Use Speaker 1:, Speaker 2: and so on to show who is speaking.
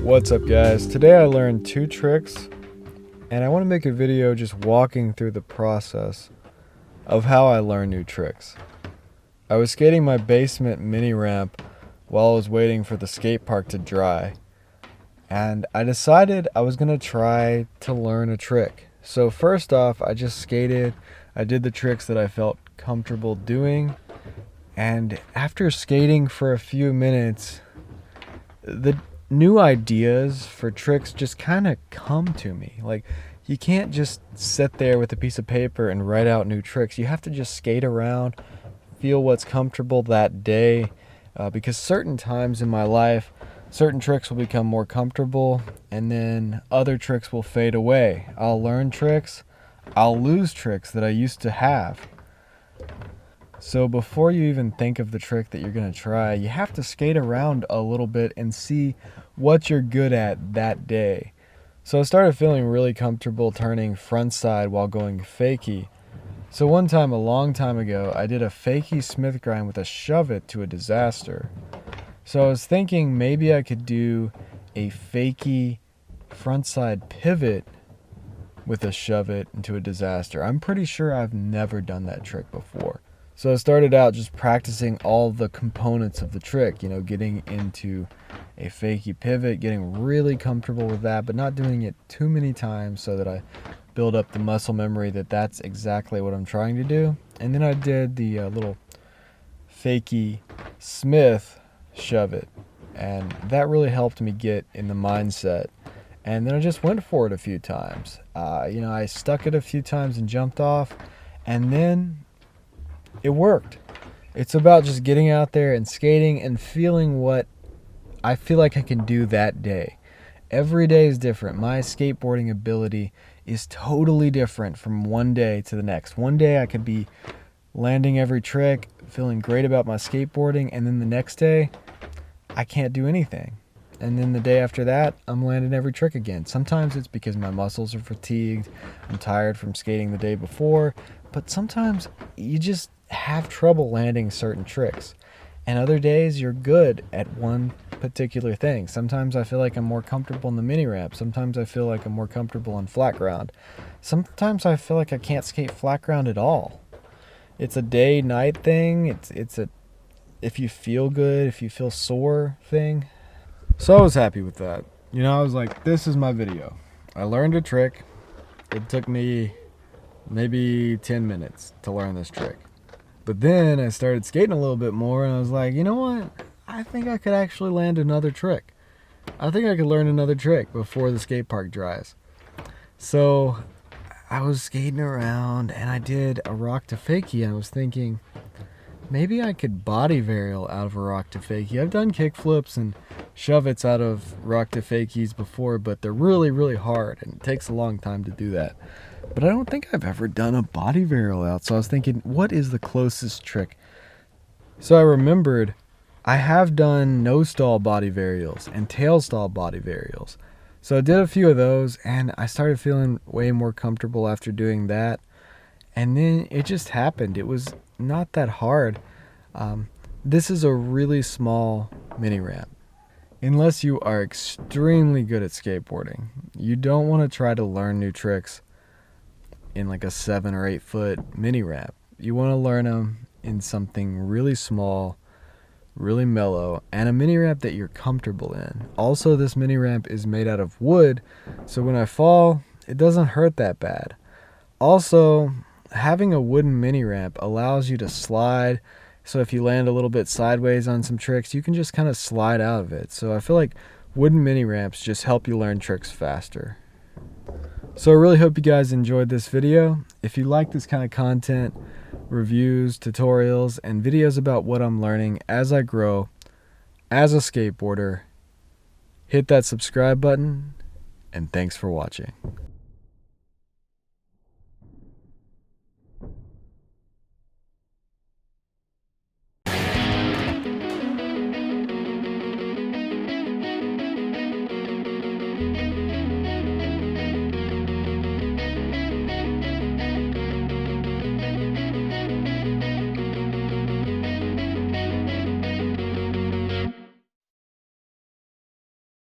Speaker 1: What's up, guys? Today I learned 2 tricks and I want to make a video just walking through the process of how I learn new tricks. I was skating my basement mini ramp while I was waiting for the skate park to dry, and I decided I was going to try to learn a trick. So first off, I just skated. I did the tricks that I felt comfortable doing, and after skating for a few minutes, the new ideas for tricks just kind of come to me. Like, you can't just sit there with a piece of paper and write out new tricks. You have to just skate around, feel what's comfortable that day, because certain times in my life, certain tricks will become more comfortable and then other tricks will fade away. I'll learn tricks, I'll lose tricks that I used to have. So before you even think of the trick that you're going to try, you have to skate around a little bit and see what you're good at that day. So I started feeling really comfortable turning front side while going fakie. So one time, a long time ago, I did a fakie Smith grind with a shove it to a disaster. So I was thinking maybe I could do a fakie front side pivot with a shove it into a disaster. I'm pretty sure I've never done that trick before. So I started out just practicing all the components of the trick, getting into a fakie pivot, getting really comfortable with that, but not doing it too many times so that I build up the muscle memory that that's exactly what I'm trying to do. And then I did the little fakie Smith shove it, and that really helped me get in the mindset. And then I just went for it a few times. I stuck it a few times and jumped off, and then it worked. It's about just getting out there and skating and feeling what I feel like I can do that day. Every day is different. My skateboarding ability is totally different from one day to the next. One day I could be landing every trick, feeling great about my skateboarding, and then the next day I can't do anything. And then the day after that, I'm landing every trick again. Sometimes it's because my muscles are fatigued, I'm tired from skating the day before, but sometimes you just have trouble landing certain tricks. And other days you're good at one particular thing. Sometimes I feel like I'm more comfortable in the mini ramp. Sometimes I feel like I'm more comfortable on flat ground. Sometimes I feel like I can't skate flat ground at all. It's a day-night thing. It's a if you feel good, if you feel sore thing. So I was happy with that. I was like, this is my video. I learned a trick. It took me maybe 10 minutes to learn this trick. But then I started skating a little bit more, and I was like, you know what? I think I could actually land another trick. I think I could learn another trick before the skate park dries. So I was skating around, and I did a rock to fakie. I was thinking, maybe I could body varial out of a rock to fakie. I've done kick flips and shove it's out of rock to fakies before, but they're really, really hard, and it takes a long time to do that. But I don't think I've ever done a body varial out, so I was thinking, what is the closest trick? So I remembered I have done no stall body varials and tail stall body varials. So I did a few of those, and I started feeling way more comfortable after doing that. And then it just happened. It was not that hard. This is a really small mini ramp. Unless you are extremely good at skateboarding, you don't want to try to learn new tricks in like a 7 or 8 foot mini ramp. You want to learn them in something really small, really mellow, and a mini ramp that you're comfortable in. Also, this mini ramp is made out of wood, so when I fall, it doesn't hurt that bad. Also, having a wooden mini ramp allows you to slide, so if you land a little bit sideways on some tricks, you can just kind of slide out of it. So I feel like wooden mini ramps just help you learn tricks faster. So I really hope you guys enjoyed this video. If you like this kind of content, reviews, tutorials, and videos about what I'm learning as I grow as a skateboarder, hit that subscribe button, and thanks for watching.